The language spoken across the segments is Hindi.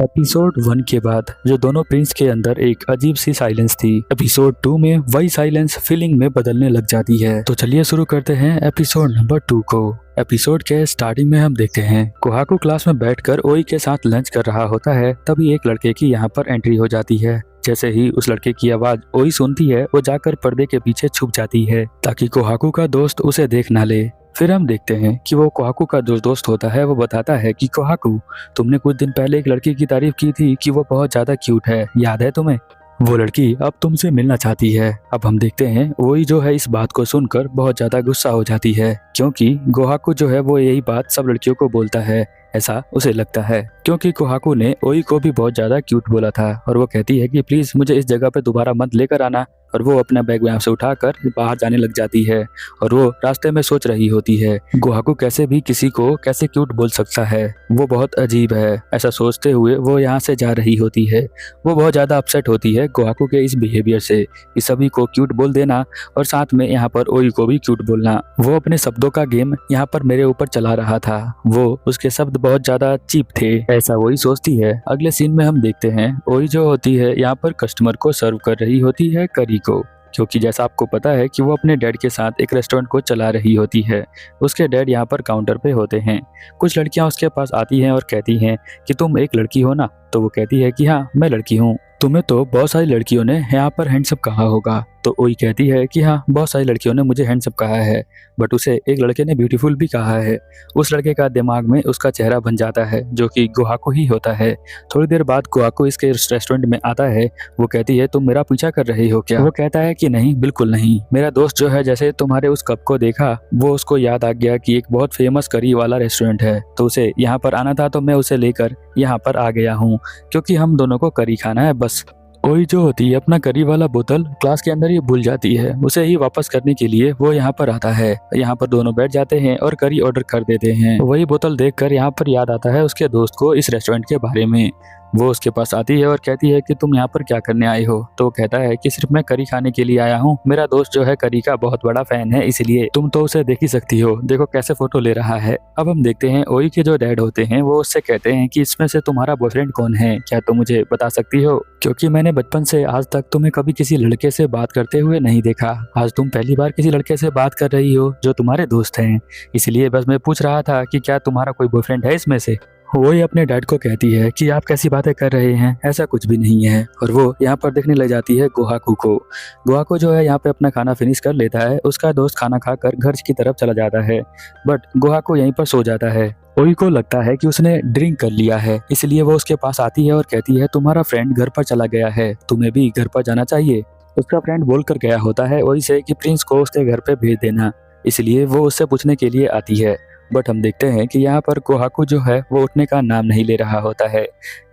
एपिसोड 1 के बाद जो दोनों प्रिंस के अंदर एक अजीब सी साइलेंस थी, एपिसोड 2 में वही साइलेंस फीलिंग में बदलने लग जाती है। तो चलिए शुरू करते हैं एपिसोड नंबर 2 को। एपिसोड के स्टार्टिंग में हम देखते हैं कोहाकू क्लास में बैठकर ओई के साथ लंच कर रहा होता है, तभी एक लड़के की यहाँ पर एंट्री हो जाती है। जैसे ही उस लड़के की आवाज ओई सुनती है, वो जाकर पर्दे के पीछे छुप जाती है ताकि कोहाकू का दोस्त उसे देख ना ले। फिर हम देखते हैं कि वो कोहाकू का जो दोस्त होता है वो बताता है कि कोहाकू, तुमने कुछ दिन पहले एक लड़की की तारीफ की थी कि वो बहुत ज्यादा क्यूट है, याद है तुम्हें? वो लड़की अब तुमसे मिलना चाहती है। अब हम देखते हैं वही जो है इस बात को सुनकर बहुत ज्यादा गुस्सा हो जाती है, क्योंकि कोहाकू जो है वो यही बात सब लड़कियों को बोलता है, ऐसा उसे लगता है, क्योंकि कोहाकू ने ओई को भी बहुत ज्यादा क्यूट बोला था। और वो कहती है कि प्लीज मुझे इस जगह पे दोबारा मत लेकर आना। और वो अपना बैग यहाँ से उठाकर बाहर जाने लग जाती है। और वो रास्ते में सोच रही होती है कोहाकू कैसे भी किसी को कैसे क्यूट बोल सकता है, वो बहुत अजीब है। ऐसा सोचते हुए वो यहाँ से जा रही होती है। वो बहुत ज्यादा अपसेट होती है कोहाकू के इस बिहेवियर से कि सभी को क्यूट बोल देना और साथ में यहाँ पर ओई को भी क्यूट बोलना। वो अपने शब्दों का गेम यहाँ पर मेरे ऊपर चला रहा था, वो उसके शब्द बहुत ज्यादा चीप थे, ऐसा वही सोचती है। अगले सीन में हम देखते हैं ओई जो होती है यहाँ पर कस्टमर को सर्व कर रही होती है करी को, क्योंकि जैसा आपको पता है कि वो अपने डैड के साथ एक रेस्टोरेंट को चला रही होती है। उसके डैड यहाँ पर काउंटर पे होते हैं। कुछ लड़कियां उसके पास आती हैं और कहती हैं कि तुम एक लड़की हो ना? तो वो कहती है कि हाँ मैं लड़की हूँ। तुम्हें तो बहुत सारी लड़कियों ने यहाँ पर हैंडसम कहा होगा। तो ओई कहती है कि हाँ बहुत सारी लड़कियों ने मुझे हैंडसम कहा है, बट उसे एक लड़के ने ब्यूटीफुल भी कहा है। उस लड़के का दिमाग में उसका चेहरा बन जाता है जो कि कोहाकू ही होता है। थोड़ी देर बाद कोहाकू इसके रेस्टोरेंट में आता है। वो कहती है तुम मेरा पीछा कर रही हो क्या? वो कहता है कि नहीं, बिल्कुल नहीं। मेरा दोस्त जो है जैसे तुम्हारे उस कप को देखा, वो उसको याद आ गया कि एक बहुत फेमस करी वाला रेस्टोरेंट है, तो उसे यहाँ पर आना था, तो मैं उसे लेकर यहाँ पर आ गया हूँ क्योंकि हम दोनों को करी खाना है बस। ओई जो होती है अपना करी वाला बोतल क्लास के अंदर ही भूल जाती है। उसे ही वापस करने के लिए वो यहाँ पर आता है। यहाँ पर दोनों बैठ जाते हैं और करी ऑर्डर कर देते हैं। वही बोतल देखकर यहाँ पर याद आता है उसके दोस्त को इस रेस्टोरेंट के बारे में। वो उसके पास आती है और कहती है कि तुम यहाँ पर क्या करने आए हो? तो वो कहता है कि सिर्फ मैं करी खाने के लिए आया हूँ। मेरा दोस्त जो है करी का बहुत बड़ा फैन है, इसलिए तुम तो उसे देख ही सकती हो, देखो कैसे फोटो ले रहा है। अब हम देखते हैं ओई के जो डैड होते हैं वो उससे कहते हैं कि इसमें से तुम्हारा बॉयफ्रेंड कौन है, क्या तुम मुझे बता सकती हो? क्योंकि मैंने बचपन से आज तक तुम्हें कभी किसी लड़के से बात करते हुए नहीं देखा। आज तुम पहली बार किसी लड़के से बात कर रही हो जो तुम्हारे दोस्त हैं, इसलिए बस मैं पूछ रहा था कि क्या तुम्हारा कोई बॉयफ्रेंड है इसमें से? वो ही अपने डैड को कहती है कि आप कैसी बातें कर रहे हैं, ऐसा कुछ भी नहीं है। और वो यहाँ पर देखने लग जाती है कोहाकू को। कोहाकू जो है यहाँ पे अपना खाना फिनिश कर लेता है। उसका दोस्त खाना खाकर घर की तरफ चला जाता है, बट कोहाकू यहीं पर सो जाता है। ओई को लगता है कि उसने ड्रिंक कर लिया है, इसलिए वो उसके पास आती है और कहती है तुम्हारा फ्रेंड घर पर चला गया है, तुम्हें भी घर पर जाना चाहिए। उसका फ्रेंड बोल कर गया होता है ओई से कि प्रिंस को उसके घर पे भेज देना, इसलिए वो उससे पूछने के लिए आती है। बट हम देखते हैं कि यहाँ पर कोहाकू जो है वो उठने का नाम नहीं ले रहा होता है।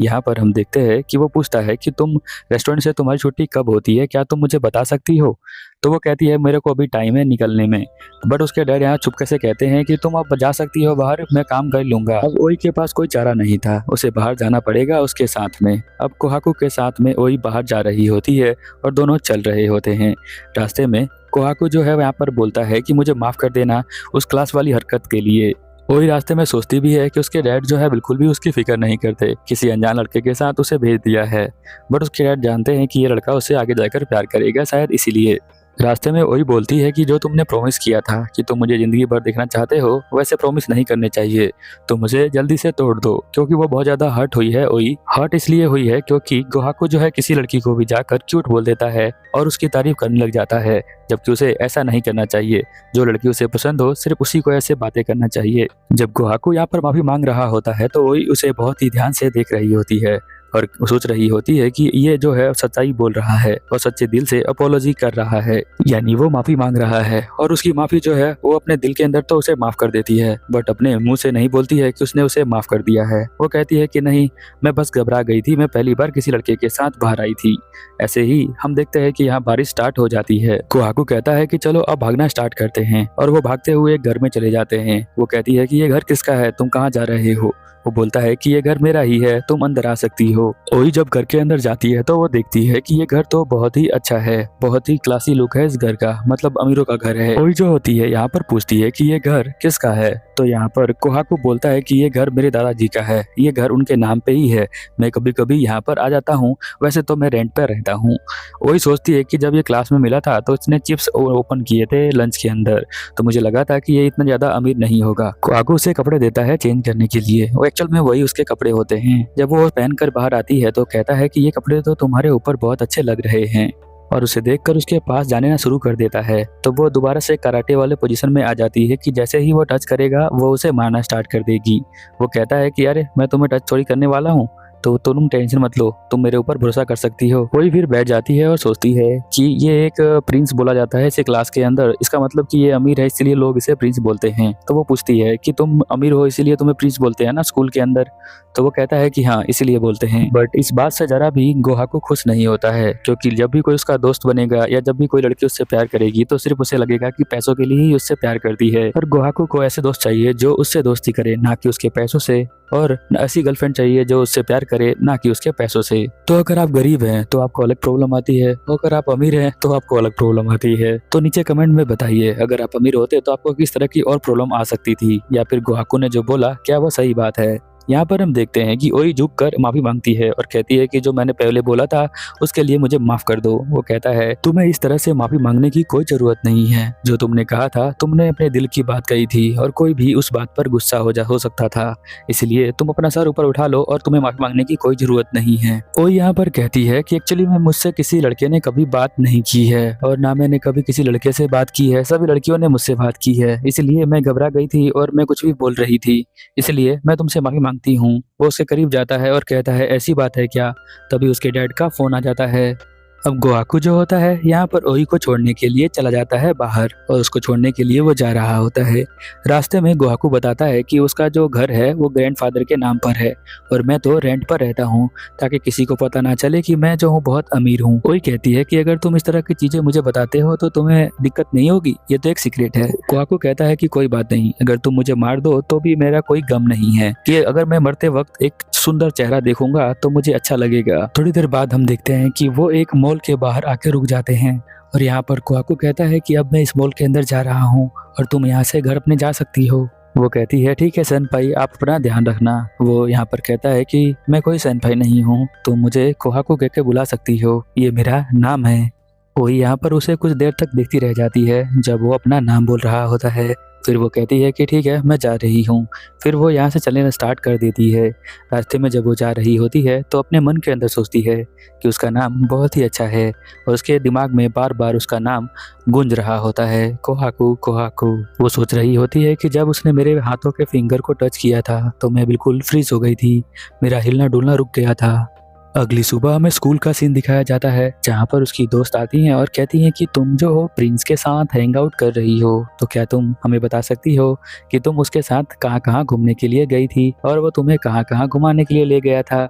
यहाँ पर हम देखते हैं कि वो पूछता है कि तुम रेस्टोरेंट से तुम्हारी छुट्टी कब होती है, क्या तुम मुझे बता सकती हो? तो वो कहती है मेरे को अभी टाइम है निकलने में। बट उसके डैड यहाँ चुपके से कहते हैं कि तुम अब जा सकती हो बाहर, मैं काम कर लूंगा। अब ओई के पास कोई चारा नहीं था, उसे बाहर जाना पड़ेगा उसके साथ में। अब कोहाकू के साथ में ओई बाहर जा रही होती है और दोनों चल रहे होते हैं। रास्ते में कोहाकू जो है यहाँ पर बोलता है कि मुझे माफ कर देना उस क्लास वाली हरकत के लिए। ओई रास्ते में सोचती भी है कि उसके डैड जो है बिल्कुल भी उसकी फिक्र नहीं करते, किसी अनजान लड़के के साथ उसे भेज दिया है। बट उसके डैड जानते हैं कि ये लड़का उसे आगे जाकर प्यार करेगा, शायद इसीलिए। रास्ते में ओई बोलती है कि जो तुमने प्रॉमिस किया था कि तुम मुझे जिंदगी भर देखना चाहते हो, वैसे प्रॉमिस नहीं करने चाहिए, तो मुझे जल्दी से तोड़ दो। क्योंकि वो बहुत ज्यादा हर्ट हुई है। ओई हर्ट इसलिए हुई है क्योंकि कोहाकू जो है किसी लड़की को भी जाकर क्यूट बोल देता है और उसकी तारीफ करने लग जाता है, जबकि उसे ऐसा नहीं करना चाहिए। जो लड़की उसे पसंद हो सिर्फ उसी को ऐसे बातें करना चाहिए। जब कोहाकू यहाँ पर माफी मांग रहा होता है तो ओई उसे बहुत ही ध्यान से देख रही होती है और सोच रही होती है कि ये जो है सच्चाई बोल रहा है और सच्चे दिल से अपोलॉजी कर रहा है, यानी वो माफी मांग रहा है। और उसकी माफी जो है वो अपने दिल के अंदर तो उसे माफ कर देती है, बट अपने मुंह से नहीं बोलती है कि उसने उसे माफ कर दिया है। वो कहती है कि नहीं, मैं बस घबरा गई थी, मैं पहली बार किसी लड़के के साथ बाहर आई थी। ऐसे ही हम देखते हैं कि यहाँ बारिश स्टार्ट हो जाती है। कोहाकू कहता है कि चलो अब भागना स्टार्ट करते हैं, और वो भागते हुए घर में चले जाते हैं। वो कहती है कि ये घर किसका है, तुम कहाँ जा रहे हो? वो बोलता है कि ये घर मेरा ही है, तुम अंदर आ सकती हो। ओई जब घर के अंदर जाती है तो वो देखती है कि ये घर तो बहुत ही अच्छा है, बहुत ही क्लासी लुक है इस घर का, मतलब अमीरों का घर है। ओई जो होती है यहाँ पर पूछती है कि ये घर किसका है? तो यहाँ पर कोहाकू बोलता है कि ये घर मेरे दादाजी का है, ये घर उनके नाम पे ही है, मैं कभी कभी यहाँ पर आ जाता हूँ, वैसे तो मैं रेंट पर रहता हूँ। वही सोचती है कि जब ये क्लास में मिला था तो इसने चिप्स ओपन किए थे लंच के अंदर, तो मुझे लगा था कि ये इतना ज़्यादा अमीर नहीं होगा। कोहाकू उसे कपड़े देता है चेंज करने के लिए, वो एक्चुअल में वही उसके कपड़े होते हैं। जब वो पहन कर बाहर आती है तो कहता है कि ये कपड़े तो तुम्हारे ऊपर बहुत अच्छे लग रहे हैं, और उसे देखकर उसके पास जाने ना शुरू कर देता है। तो वो दोबारा से कराटे वाले पोजीशन में आ जाती है कि जैसे ही वो टच करेगा वो उसे मारना स्टार्ट कर देगी। वो कहता है कि अरे मैं तुम्हें टच थोड़ी करने वाला हूँ, तो तुम टेंशन मत लो, तुम मेरे ऊपर भरोसा कर सकती हो। कोई फिर बैठ जाती है और सोचती है कि ये एक प्रिंस बोला जाता है इसे क्लास के अंदर, इसका मतलब कि ये अमीर है इसलिए लोग इसे प्रिंस बोलते हैं। तो वो पूछती है कि तुम अमीर हो इसीलिए तुम्हें प्रिंस बोलते हैं ना स्कूल के अंदर? तो वो कहता है कि हाँ इसीलिए बोलते हैं। बट इस बात से जरा भी कोहाकू खुश नहीं होता है, क्योंकि जब भी कोई उसका दोस्त बनेगा या जब भी कोई लड़की उससे प्यार करेगी तो सिर्फ उसे लगेगा कि पैसों के लिए ही उससे प्यार करती है। और कोहाकू को ऐसे दोस्त चाहिए जो उससे दोस्ती करे, ना कि उसके पैसों से, और ऐसी गर्लफ्रेंड चाहिए जो उससे प्यार करे, ना कि उसके पैसों से। तो अगर आप गरीब हैं तो आपको अलग प्रॉब्लम आती है, अगर आप अमीर हैं तो आपको अलग प्रॉब्लम आती है। तो नीचे कमेंट में बताइए अगर आप अमीर होते तो आपको किस तरह की और प्रॉब्लम आ सकती थी, या फिर कोहाकू ने जो बोला क्या वो सही बात है। यहाँ पर हम देखते हैं कि ओई झुक कर माफी मांगती है और कहती है कि जो मैंने पहले बोला था उसके लिए मुझे माफ कर दो। वो कहता है तुम्हें इस तरह से माफी मांगने की कोई जरूरत नहीं है, जो तुमने कहा था तुमने अपने दिल की बात कही थी और कोई भी उस बात पर गुस्सा हो सकता था, इसलिए तुम अपना सर ऊपर उठा लो और तुम्हें माफी मांगने की कोई जरूरत नहीं है। ओई यहाँ पर कहती है कि एक्चुअली में मुझसे किसी लड़के ने कभी बात नहीं की है और ना मैंने कभी किसी लड़के से बात की है, सभी लड़कियों ने मुझसे बात की है, इसलिए मैं घबरा गई थी और मैं कुछ भी बोल रही थी, इसलिए मैं तुमसे माफी मांगती हूँ। वो उसके करीब जाता है और कहता है ऐसी बात है क्या? तभी उसके डैड का फोन आ जाता है। अब कोहाकू जो होता है यहाँ पर ओई को छोड़ने के लिए चला जाता है बाहर, और उसको छोड़ने के लिए वो जा रहा होता है। रास्ते में कोहाकू बताता है कि उसका जो घर है वो ग्रैंडफादर के नाम पर है और मैं तो रेंट पर रहता हूँ, ताकि किसी को पता ना चले कि मैं जो हूँ बहुत अमीर हूँ। ओई कहती है कि अगर तुम इस तरह की चीजें मुझे बताते हो तो तुम्हें दिक्कत नहीं होगी, ये तो एक सीक्रेट है। कोहाकू कहता है कि कोई बात नहीं, अगर तुम मुझे मार दो तो भी मेरा कोई गम नहीं है, कि अगर मैं मरते वक्त एक सुंदर चेहरा देखूंगा तो मुझे अच्छा लगेगा। थोड़ी देर बाद हम देखते हैं कि वो एक मॉल के बाहर आके रुक जाते हैं और यहाँ पर कोहाकू कहता है कि अब मैं इस मॉल के अंदर जा रहा हूँ और तुम यहाँ से घर अपने जा सकती हो। वो कहती है ठीक है सेनपाई, आप अपना ध्यान रखना। वो यहाँ पर कहता है कि मैं कोई सेनपाई नहीं हूँ, तुम मुझे कोहाकू कह के बुला सकती हो, ये मेरा नाम है। कोई यहाँ पर उसे कुछ देर तक देखती रह जाती है जब वो अपना नाम बोल रहा होता है। फिर वो कहती है कि ठीक है मैं जा रही हूँ। फिर वो यहाँ से चलना स्टार्ट कर देती है। रास्ते में जब वो जा रही होती है तो अपने मन के अंदर सोचती है कि उसका नाम बहुत ही अच्छा है, और उसके दिमाग में बार बार उसका नाम गूंज रहा होता है, कोहाकू कोहाकू। वो सोच रही होती है कि जब उसने मेरे हाथों के फिंगर को टच किया था तो मैं बिल्कुल फ्रीज हो गई थी, मेरा हिलना डुलना रुक गया था। अगली सुबह हमें स्कूल का सीन दिखाया जाता है जहाँ पर उसकी दोस्त आती हैं और कहती हैं कि तुम जो हो प्रिंस के साथ हैंग आउट कर रही हो, तो क्या तुम हमें बता सकती हो कि तुम उसके साथ कहाँ कहाँ घूमने के लिए गई थी और वो तुम्हें कहाँ कहाँ घुमाने के लिए ले गया था।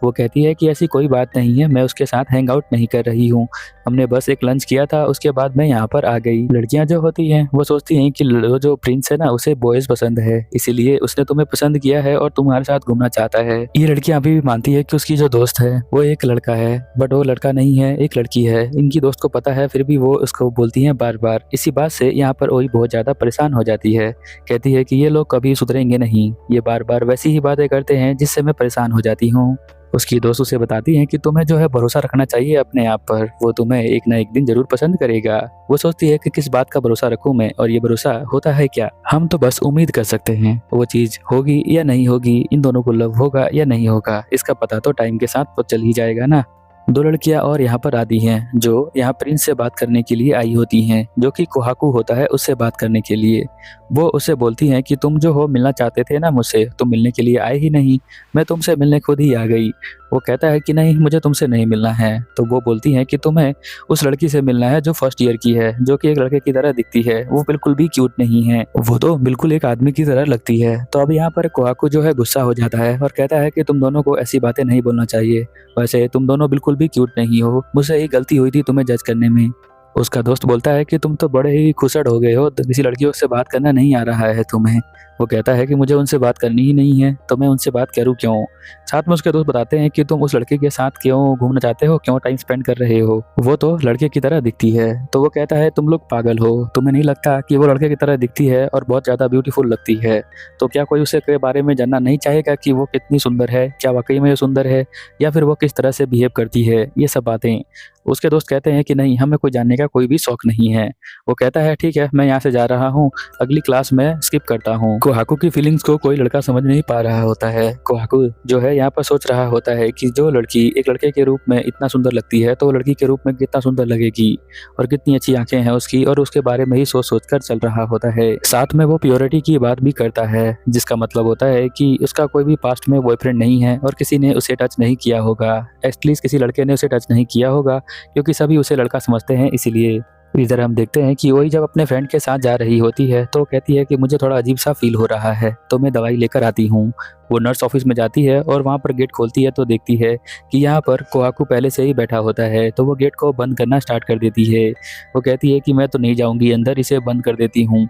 वो कहती है कि ऐसी कोई बात नहीं है, मैं उसके साथ हैंग आउट नहीं कर रही हूँ, हमने बस एक लंच किया था, उसके बाद मैं यहाँ पर आ गई। लड़कियां जो होती हैं वो सोचती हैं कि जो प्रिंस है ना उसे बॉयज पसंद है, इसीलिए उसने तुम्हें पसंद किया है और तुम्हारे साथ घूमना चाहता है। ये लड़कियां अभी भी मानती है कि उसकी जो दोस्त है वो एक लड़का है, बट वो लड़का नहीं है, एक लड़की है। इनकी दोस्त को पता है, फिर भी वो उसको बोलती है बार बार। इसी बात से यहाँ पर वही बहुत ज्यादा परेशान हो जाती है, कहती है कि ये लोग कभी सुधरेंगे नहीं, ये बार बार वैसी ही बातें करते हैं जिससे मैं परेशान हो जाती हूँ। उसकी दोस्त उसे बताती हैं कि तुम्हें जो है भरोसा रखना चाहिए अपने आप पर, वो तुम्हें एक ना एक दिन जरूर पसंद करेगा। वो सोचती है कि किस बात का भरोसा रखूं मैं, और ये भरोसा होता है क्या, हम तो बस उम्मीद कर सकते हैं वो चीज होगी या नहीं होगी, इन दोनों को लव होगा या नहीं होगा, इसका पता तो टाइम के साथ तो चल ही जाएगा ना। दो लड़कियां और यहाँ पर आती हैं जो यहाँ प्रिंस से बात करने के लिए आई होती हैं, जो कि कोहाकू होता है उससे बात करने के लिए। वो उसे बोलती हैं कि तुम जो हो मिलना चाहते थे ना मुझसे, तुम मिलने के लिए आए ही नहीं, मैं तुमसे मिलने खुद ही आ गई। वो कहता है कि नहीं मुझे तुमसे नहीं मिलना है। तो वो बोलती हैं कि तुम्हें उस लड़की से मिलना है जो फर्स्ट ईयर की है, जो कि एक लड़के की तरह दिखती है, वो बिल्कुल भी क्यूट नहीं है, वो तो बिल्कुल एक आदमी की तरह लगती है। तो अब यहाँ पर कोहाकू जो है गुस्सा हो जाता है और कहता है कि तुम दोनों को ऐसी बातें नहीं बोलना चाहिए, वैसे तुम दोनों बिल्कुल भी क्यूट नहीं हो, मुझसे ही गलती हुई थी तुम्हें जज करने में। उसका दोस्त बोलता है कि तुम तो बड़े ही खुसड़ हो गए हो, तो किसी लड़कियों से बात करना नहीं आ रहा है तुम्हें। वो कहता है कि मुझे उनसे बात करनी ही नहीं है, तो मैं उनसे बात करूँ क्यों। साथ में उसके दोस्त बताते हैं कि तुम उस लड़के के साथ क्यों घूमना चाहते हो, क्यों टाइम स्पेंड कर रहे हो, वो तो लड़के की तरह दिखती है। तो वो कहता है तुम लोग पागल हो, तुम्हें नहीं लगता कि वो लड़के की तरह दिखती है और बहुत ज़्यादा ब्यूटीफुल लगती है, तो क्या कोई उसे के बारे में जानना नहीं चाहेगा कि वो कितनी सुंदर है, क्या वाकई में सुंदर है, या फिर वो किस तरह से बिहेव करती है, ये सब बातें। उसके दोस्त कहते हैं कि नहीं, हमें कोई जानने का कोई भी शौक नहीं है। वो कहता है ठीक है, मैं यहाँ से जा रहा हूँ, अगली क्लास में स्किप करता हूँ। कोहाकू की फीलिंग्स को कोई लड़का समझ नहीं पा रहा होता है। कोहाकू जो है यहाँ पर सोच रहा होता है कि जो लड़की एक लड़के के रूप में इतना सुंदर लगती है, तो वो लड़की के रूप में कितना सुंदर लगेगी और कितनी अच्छी आंखें हैं उसकी, और उसके बारे में ही सोच सोच कर चल रहा होता है। साथ में वो प्योरिटी की बात भी करता है, जिसका मतलब होता है कि उसका कोई भी पास्ट में बॉयफ्रेंड नहीं है और किसी ने उसे टच नहीं किया होगा, एटलीस्ट किसी लड़के ने उसे टच नहीं किया होगा, क्योंकि सभी उसे लड़का समझते हैं इसीलिए। इधर हम देखते हैं कि वही जब अपने फ्रेंड के साथ जा रही होती है तो कहती है कि मुझे थोड़ा अजीब सा फील हो रहा है, तो मैं दवाई लेकर आती हूँ। वो नर्स ऑफिस में जाती है और वहाँ पर गेट खोलती है तो देखती है कि यहाँ पर कोहाकू पहले से ही बैठा होता है, तो वो गेट को बंद करना स्टार्ट कर देती है। वो कहती है कि मैं तो नहीं जाऊँगी अंदर, इसे बंद कर देती हूँ।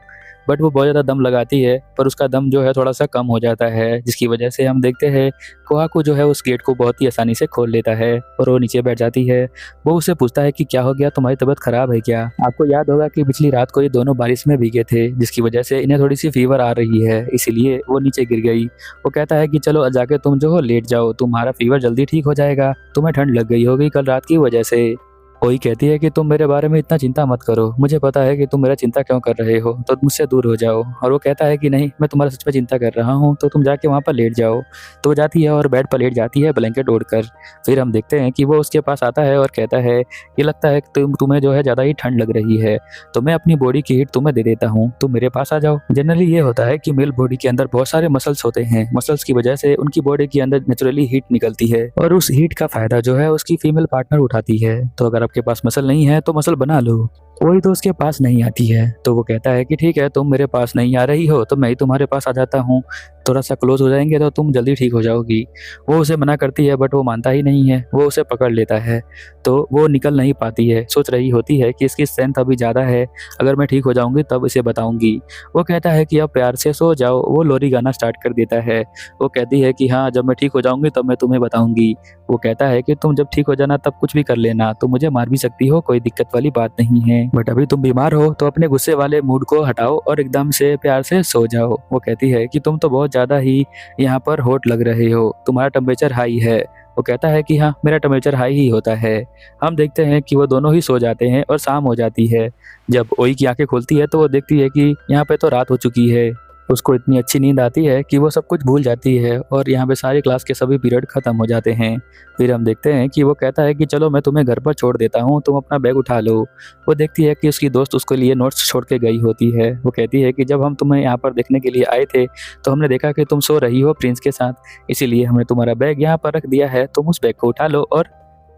बट वो बहुत ज़्यादा दम लगाती है, पर उसका दम जो है थोड़ा सा कम हो जाता है, जिसकी वजह से हम देखते हैं कोहाकू जो है उस गेट को बहुत ही आसानी से खोल लेता है और वो नीचे बैठ जाती है। वो उससे पूछता है कि क्या हो गया, तुम्हारी तबीयत खराब है क्या। आपको याद होगा कि पिछली रात को ये दोनों बारिश में भीगे थे, जिसकी वजह से इन्हें थोड़ी सी फीवर आ रही है, इसीलिए वो नीचे गिर गई। वो कहता है कि चलो जाके तुम जो हो लेट जाओ, तुम्हारा फीवर जल्दी ठीक हो जाएगा, तुम्हें ठंड लग गई होगी कल रात की वजह से। वही कहती है कि तुम मेरे बारे में इतना चिंता मत करो, मुझे पता है कि तुम मेरा चिंता क्यों कर रहे हो, तो मुझसे दूर हो जाओ। और वो कहता है कि नहीं, मैं तुम्हारा सच में चिंता कर रहा हूँ, तो तुम जाके वहाँ पर लेट जाओ। तो वो जाती है और बेड पर लेट जाती है ब्लैंकेट ओढ़कर। फिर हम देखते हैं कि वो उसके पास आता है और कहता है ये लगता है कि तुम्हें जो है ज़्यादा ही ठंड लग रही है, तो मैं अपनी बॉडी की हीट तुम्हें दे देता हूँ, तुम मेरे पास आ जाओ। जनरली ये होता है कि मेल बॉडी के अंदर बहुत सारे मसल्स होते हैं, मसल्स की वजह से उनकी बॉडी के अंदर नेचुरली हीट निकलती है और उस हीट का फायदा जो है उसकी फीमेल पार्टनर उठाती है। तो अगर आपके पास मसल नहीं है तो मसल बना लो। वही तो उसके पास नहीं आती है, तो वो कहता है कि ठीक है, तुम मेरे पास नहीं आ रही हो तो मैं ही तुम्हारे पास आ जाता हूँ, थोड़ा सा क्लोज हो जाएंगे तो तुम जल्दी ठीक हो जाओगी। वो उसे मना करती है बट वो मानता ही नहीं है, वो उसे पकड़ लेता है। तो वो निकल नहीं पाती है, सोच रही होती है कि इसकी स्ट्रेंथ अभी ज़्यादा है, अगर मैं ठीक हो जाऊंगी तब इसे बताऊंगी। वो कहता है कि अब प्यार से सो जाओ। वो लोरी गाना स्टार्ट कर देता है। वो कहती है कि हाँ, जब मैं ठीक हो जाऊंगी तब मैं तुम्हें बताऊंगी। वो कहता है कि तुम जब ठीक हो जाना तब कुछ भी कर लेना, तो मुझे मार भी सकती हो, कोई दिक्कत वाली बात नहीं है, बट अभी तुम बीमार हो तो अपने गुस्से वाले मूड को हटाओ और एकदम से प्यार से सो जाओ। वो कहती है कि तुम तो बहुत ज़्यादा ही यहाँ पर हॉट लग रहे हो, तुम्हारा टेम्परेचर हाई है। वो कहता है कि हाँ, मेरा टेम्परेचर हाई ही होता है। हम देखते हैं कि वो दोनों ही सो जाते हैं और शाम हो जाती है। जब ओई की आंखें खुलती है तो वो देखती है कि यहाँ पे तो रात हो चुकी है। उसको इतनी अच्छी नींद आती है कि वो सब कुछ भूल जाती है और यहाँ पे सारी क्लास के सभी पीरियड खत्म हो जाते हैं। फिर हम देखते हैं कि वो कहता है कि चलो मैं तुम्हें घर पर छोड़ देता हूँ, तुम अपना बैग उठा लो। वो देखती है कि उसकी दोस्त उसके लिए नोट्स छोड़ के गई होती है। वो कहती है कि जब हम तुम्हें यहाँ पर देखने के लिए आए थे तो हमने देखा कि तुम सो रही हो प्रिंस के साथ, इसीलिए हमने तुम्हारा बैग यहाँ पर रख दिया है, तुम उस बैग को उठा लो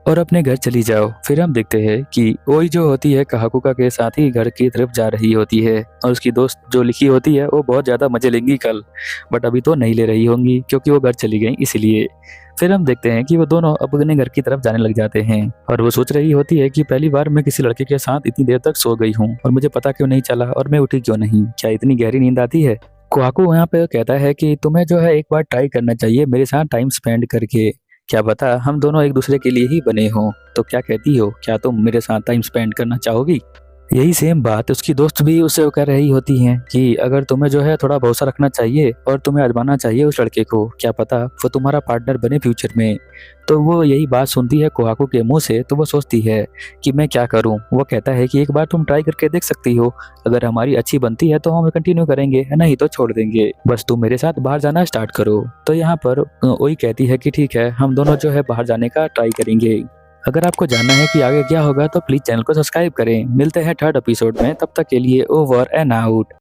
और अपने घर चली जाओ। फिर हम देखते हैं कि ओई जो होती है काहाकुका के साथ ही घर की तरफ जा रही होती है और उसकी दोस्त जो लिखी होती है वो बहुत ज़्यादा मजे लेंगी कल, बट अभी तो नहीं ले रही होंगी क्योंकि वो घर चली गई इसीलिए। फिर हम देखते हैं कि वो दोनों अपने घर की तरफ जाने लग जाते हैं और वो सोच रही होती है कि पहली बार मैं किसी लड़के के साथ इतनी देर तक सो गई हूँ और मुझे पता क्यों नहीं चला और मैं उठी क्यों नहीं, क्या इतनी गहरी नींद आती है। कोहाकू यहाँ पे कहता है कि तुम्हें जो है एक बार ट्राई करना चाहिए मेरे साथ टाइम स्पेंड करके, क्या पता हम दोनों एक दूसरे के लिए ही बने हों। तो क्या कहती हो, क्या तुम मेरे साथ टाइम स्पेंड करना चाहोगी। यही सेम बात उसकी दोस्त भी उससे कह रही होती हैं कि अगर तुम्हें जो है थोड़ा भरोसा रखना चाहिए और तुम्हें आजमाना चाहिए उस लड़के को, क्या पता वो तुम्हारा पार्टनर बने फ्यूचर में। तो वो यही बात सुनती है कोहाकू के मुंह से, तो वो सोचती है कि मैं क्या करूं। वो कहता है कि एक बार तुम ट्राई करके देख सकती हो, अगर हमारी अच्छी बनती है तो हम कंटिन्यू करेंगे, नहीं तो छोड़ देंगे, बस तुम मेरे साथ बाहर जाना स्टार्ट करो। तो यहाँ पर वही कहती है कि ठीक है, हम दोनों जो है बाहर जाने का ट्राई करेंगे। अगर आपको जानना है कि आगे क्या होगा तो प्लीज चैनल को सब्सक्राइब करें। मिलते हैं थर्ड एपिसोड में, तब तक के लिए ओवर एंड आउट।